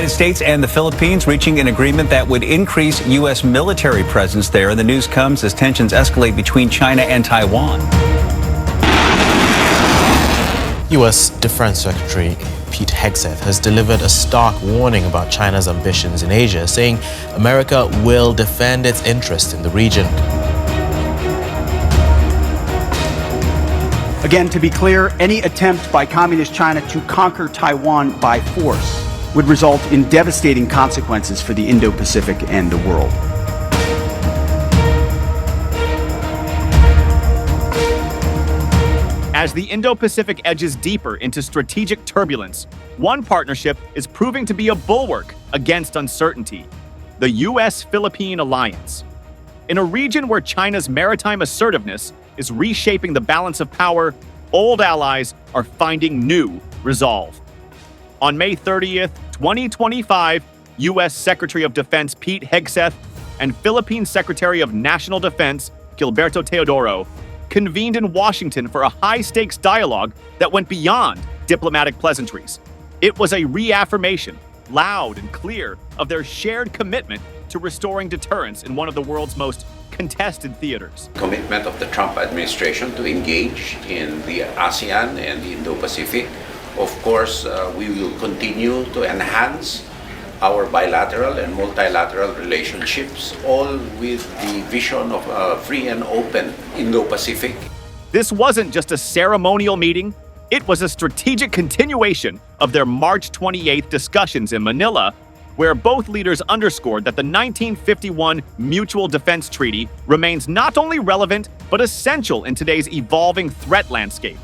United States and the Philippines reaching an agreement that would increase U.S. military presence there. And the news comes as tensions escalate between China and Taiwan. U.S. Defense Secretary Pete Hegseth has delivered a stark warning about China's ambitions in Asia, saying America will defend its interests in the region. Again, to be clear, any attempt by Communist China to conquer Taiwan by force would result in devastating consequences for the Indo-Pacific and the world. As the Indo-Pacific edges deeper into strategic turbulence, one partnership is proving to be a bulwark against uncertainty: the US-Philippine alliance. In a region where China's maritime assertiveness is reshaping the balance of power, old allies are finding new resolve. On May 30th, 2025, U.S. Secretary of Defense Pete Hegseth and Philippine Secretary of National Defense Gilberto Teodoro convened in Washington for a high-stakes dialogue that went beyond diplomatic pleasantries. It was a reaffirmation, loud and clear, of their shared commitment to restoring deterrence in one of the world's most contested theaters. Commitment of the Trump administration to engage in the ASEAN and the Indo-Pacific. Of course, we will continue to enhance our bilateral and multilateral relationships, all with the vision of a free and open Indo-Pacific. This wasn't just a ceremonial meeting, it was a strategic continuation of their March 28th discussions in Manila, where both leaders underscored that the 1951 Mutual Defense Treaty remains not only relevant, but essential in today's evolving threat landscape.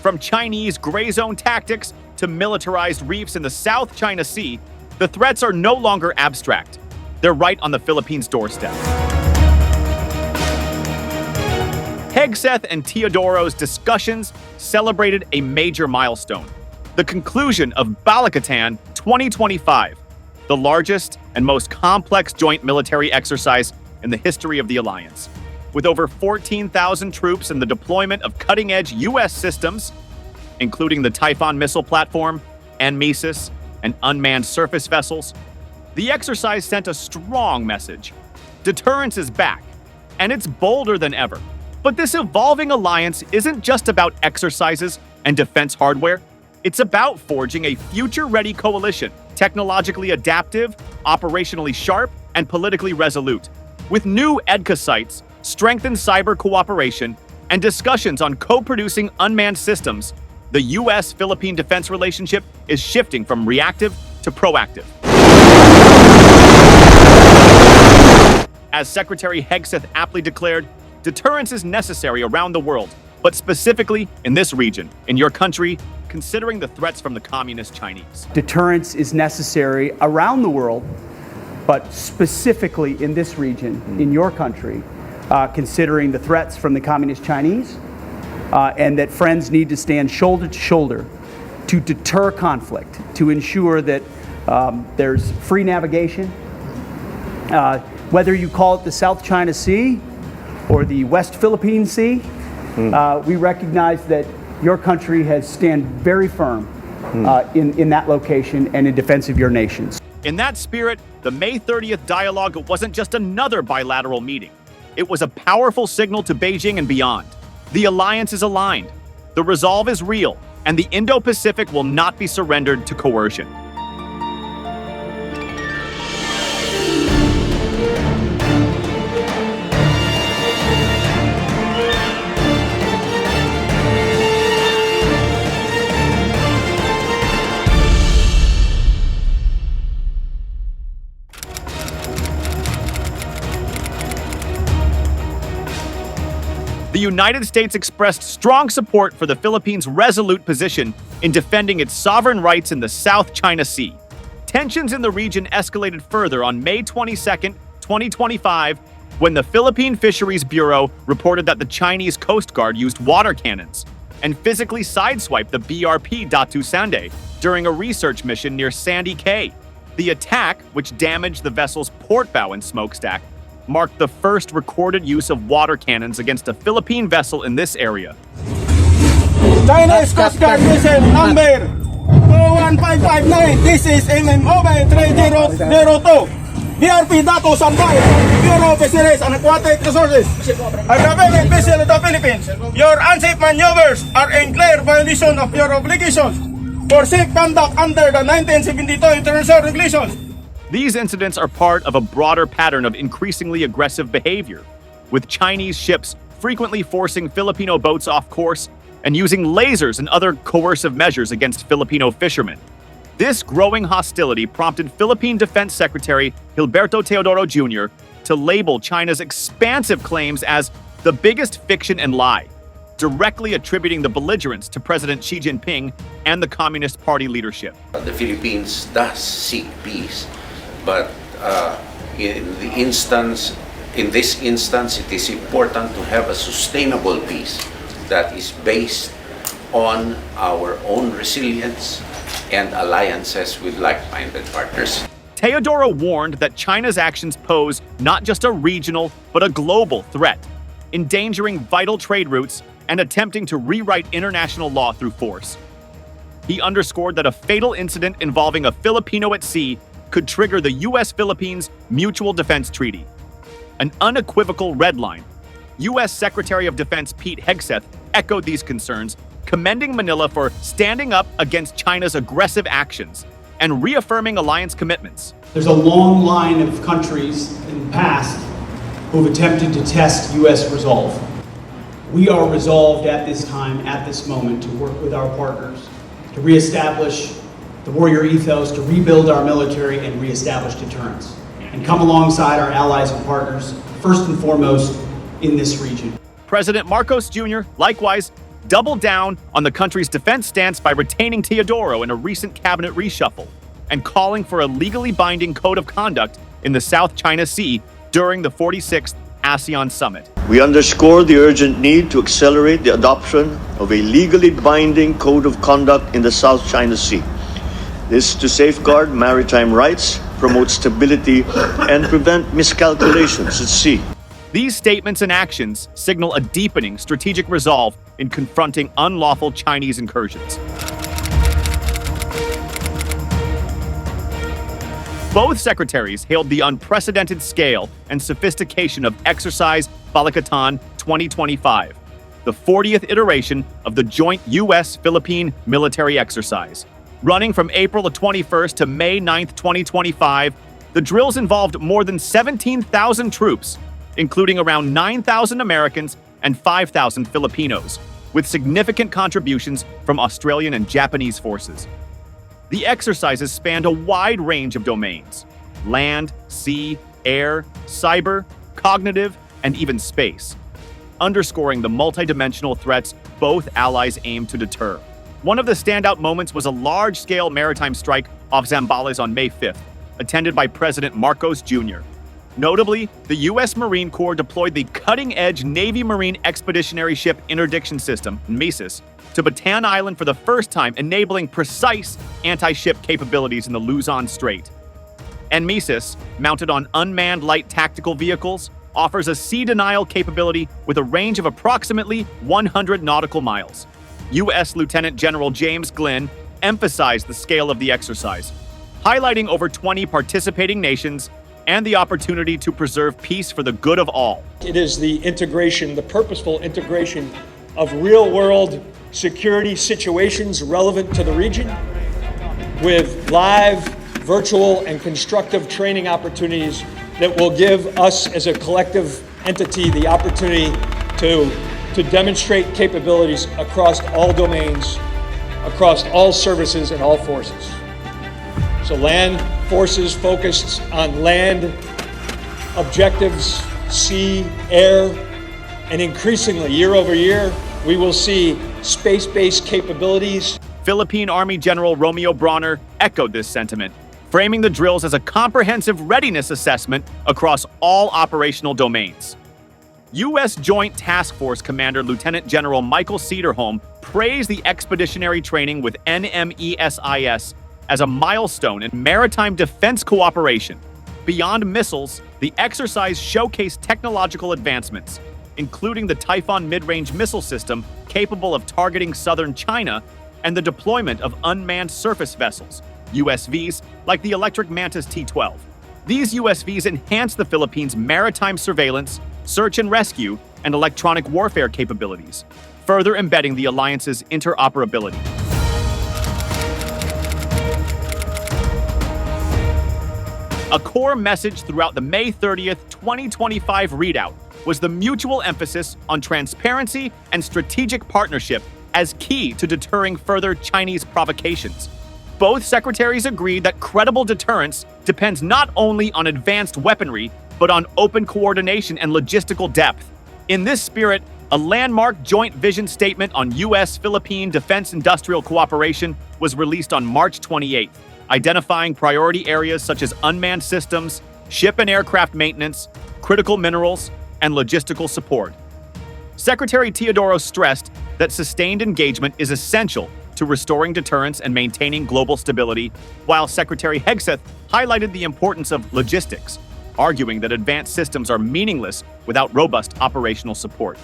From Chinese gray zone tactics to militarized reefs in the South China Sea, the threats are no longer abstract. They're right on the Philippines' doorstep. Hegseth and Teodoro's discussions celebrated a major milestone: the conclusion of Balikatan 2025, the largest and most complex joint military exercise in the history of the alliance. With over 14,000 troops and the deployment of cutting-edge U.S. systems, including the Typhon missile platform, NMESIS, and unmanned surface vessels, the exercise sent a strong message. Deterrence is back, and it's bolder than ever. But this evolving alliance isn't just about exercises and defense hardware. It's about forging a future-ready coalition, technologically adaptive, operationally sharp, and politically resolute. With new EDCA sites, strengthened cyber cooperation, and discussions on co-producing unmanned systems, the U.S.-Philippine defense relationship is shifting from reactive to proactive. As Secretary Hegseth aptly declared, deterrence is necessary around the world, but specifically in this region, in your country, considering the threats from the Communist Chinese. Deterrence is necessary around the world, but specifically in this region, in your country, considering the threats from the Communist Chinese, and that friends need to stand shoulder to shoulder to deter conflict, to ensure that there's free navigation. Whether you call it the South China Sea or the West Philippine Sea, we recognize that your country has stand very firm in that location and in defense of your nations. In that spirit, the May 30th dialogue wasn't just another bilateral meeting. It was a powerful signal to Beijing and beyond. The alliance is aligned, the resolve is real, and the Indo-Pacific will not be surrendered to coercion. The United States expressed strong support for the Philippines' resolute position in defending its sovereign rights in the South China Sea. Tensions in the region escalated further on May 22, 2025, when the Philippine Fisheries Bureau reported that the Chinese Coast Guard used water cannons and physically sideswiped the BRP Datu Sanday during a research mission near Sandy Cay. The attack, which damaged the vessel's port bow and smokestack, marked the first recorded use of water cannons against a Philippine vessel in this area. Chinese Coast Guard vessel number 21559. This is MMOB 3002. BRP Datu Sanday, Bureau of Fisheries and Aquatic Resources. A government vessel of the Philippines. Your unsafe maneuvers are in clear violation of your obligations for safe conduct under the 1972 International Regulations. These incidents are part of a broader pattern of increasingly aggressive behavior, with Chinese ships frequently forcing Filipino boats off course and using lasers and other coercive measures against Filipino fishermen. This growing hostility prompted Philippine Defense Secretary Gilberto Teodoro Jr. to label China's expansive claims as the biggest fiction and lie, directly attributing the belligerents to President Xi Jinping and the Communist Party leadership. The Philippines does seek peace, but in this instance, it is important to have a sustainable peace that is based on our own resilience and alliances with like-minded partners. Teodoro warned that China's actions pose not just a regional, but a global threat, endangering vital trade routes and attempting to rewrite international law through force. He underscored that a fatal incident involving a Filipino at sea could trigger the U.S. Philippines Mutual Defense Treaty, an unequivocal red line. U.S. Secretary of Defense Pete Hegseth echoed these concerns, commending Manila for standing up against China's aggressive actions and reaffirming alliance commitments. There's a long line of countries in the past who have attempted to test U.S. resolve. We are resolved at this time, at this moment, to work with our partners to reestablish the warrior ethos, to rebuild our military and reestablish deterrence, and come alongside our allies and partners, first and foremost, in this region. President Marcos Jr. likewise doubled down on the country's defense stance by retaining Teodoro in a recent cabinet reshuffle and calling for a legally binding code of conduct in the South China Sea during the 46th ASEAN Summit. We underscore the urgent need to accelerate the adoption of a legally binding code of conduct in the South China Sea. This is to safeguard maritime rights, promote stability, and prevent miscalculations at sea. These statements and actions signal a deepening strategic resolve in confronting unlawful Chinese incursions. Both secretaries hailed the unprecedented scale and sophistication of Exercise Balikatan 2025, the 40th iteration of the joint U.S.-Philippine military exercise. Running from April 21st to May 9th, 2025, the drills involved more than 17,000 troops, including around 9,000 Americans and 5,000 Filipinos, with significant contributions from Australian and Japanese forces. The exercises spanned a wide range of domains: land, sea, air, cyber, cognitive, and even space, underscoring the multidimensional threats both allies aim to deter. One of the standout moments was a large-scale maritime strike off Zambales on May 5th, attended by President Marcos Jr. Notably, the U.S. Marine Corps deployed the cutting-edge Navy Marine Expeditionary Ship Interdiction System, NMESIS, to Bataan Island for the first time, enabling precise anti-ship capabilities in the Luzon Strait. NMESIS, mounted on unmanned light tactical vehicles, offers a sea denial capability with a range of approximately 100 nautical miles. U.S. Lieutenant General James Glynn emphasized the scale of the exercise, highlighting over 20 participating nations and the opportunity to preserve peace for the good of all. It is the integration, the purposeful integration of real-world security situations relevant to the region with live, virtual, and constructive training opportunities that will give us as a collective entity the opportunity to demonstrate capabilities across all domains, across all services and all forces. So land forces focused on land objectives, sea, air, and increasingly year over year, we will see space-based capabilities. Philippine Army General Romeo Bronner echoed this sentiment, framing the drills as a comprehensive readiness assessment across all operational domains. U.S. Joint Task Force Commander Lieutenant General Michael Cederholm praised the expeditionary training with NMESIS as a milestone in maritime defense cooperation. Beyond missiles, the exercise showcased technological advancements, including the Typhon mid-range missile system capable of targeting southern China, and the deployment of unmanned surface vessels, USVs, like the Electric Mantis T-12. These USVs enhance the Philippines' maritime surveillance, search and rescue, and electronic warfare capabilities, further embedding the alliance's interoperability. A core message throughout the May 30th, 2025 readout was the mutual emphasis on transparency and strategic partnership as key to deterring further Chinese provocations. Both secretaries agreed that credible deterrence depends not only on advanced weaponry, but on open coordination and logistical depth. In this spirit, a landmark joint vision statement on U.S.-Philippine defense industrial cooperation was released on March 28th, identifying priority areas such as unmanned systems, ship and aircraft maintenance, critical minerals, and logistical support. Secretary Teodoro stressed that sustained engagement is essential to restoring deterrence and maintaining global stability, while Secretary Hegseth highlighted the importance of logistics, arguing that advanced systems are meaningless without robust operational support.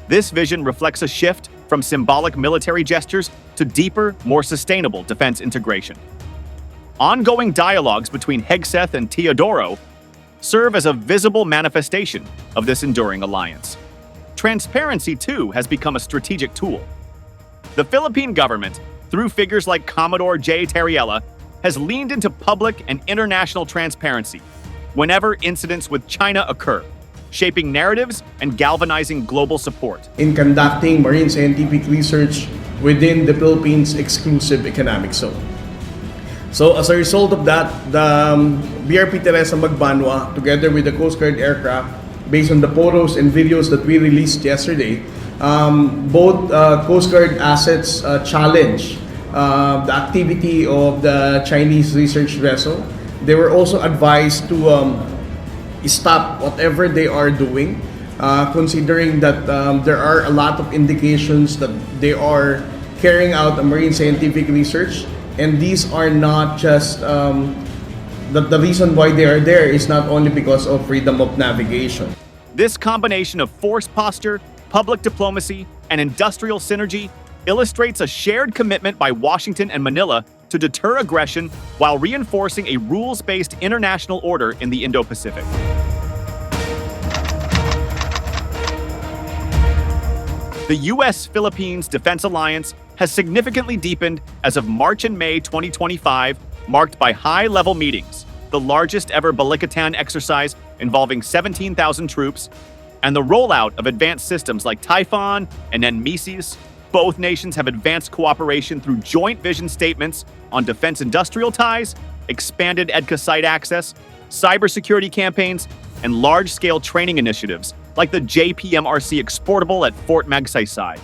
This vision reflects a shift from symbolic military gestures to deeper, more sustainable defense integration. Ongoing dialogues between Hegseth and Teodoro serve as a visible manifestation of this enduring alliance. Transparency, too, has become a strategic tool. The Philippine government, through figures like Commodore J. Terriella, has leaned into public and international transparency whenever incidents with China occur, shaping narratives and galvanizing global support. In conducting marine scientific research within the Philippines' exclusive economic zone. So as a result of that, the BRP Teresa Magbanwa, together with the Coast Guard aircraft, based on the photos and videos that we released yesterday, both Coast Guard assets challenge the activity of the Chinese research vessel. They were also advised to stop whatever they are doing, considering that there are a lot of indications that they are carrying out a marine scientific research, and these are not just the reason why they are there is not only because of freedom of navigation. This combination of force posture, public diplomacy, and industrial synergy illustrates a shared commitment by Washington and Manila to deter aggression while reinforcing a rules-based international order in the Indo-Pacific. The U.S.-Philippines Defense Alliance has significantly deepened as of March and May 2025, marked by high-level meetings, the largest ever Balikatan exercise involving 17,000 troops, and the rollout of advanced systems like Typhon and NMESIS. Both nations have advanced cooperation through joint vision statements on defense industrial ties, expanded EDCA site access, cybersecurity campaigns, and large-scale training initiatives like the JPMRC Exportable at Fort Magsaysay.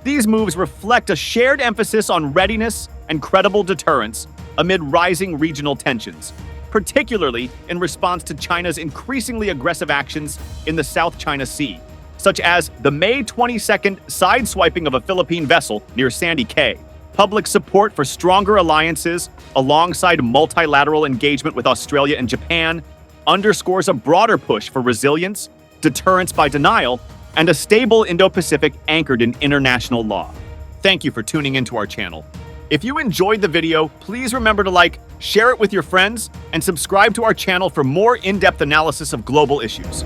These moves reflect a shared emphasis on readiness and credible deterrence amid rising regional tensions, particularly in response to China's increasingly aggressive actions in the South China Sea, such as the May 22nd sideswiping of a Philippine vessel near Sandy Cay. Public support for stronger alliances, alongside multilateral engagement with Australia and Japan, underscores a broader push for resilience, deterrence by denial, and a stable Indo-Pacific anchored in international law. Thank you for tuning into our channel. If you enjoyed the video, please remember to like, share it with your friends, and subscribe to our channel for more in-depth analysis of global issues.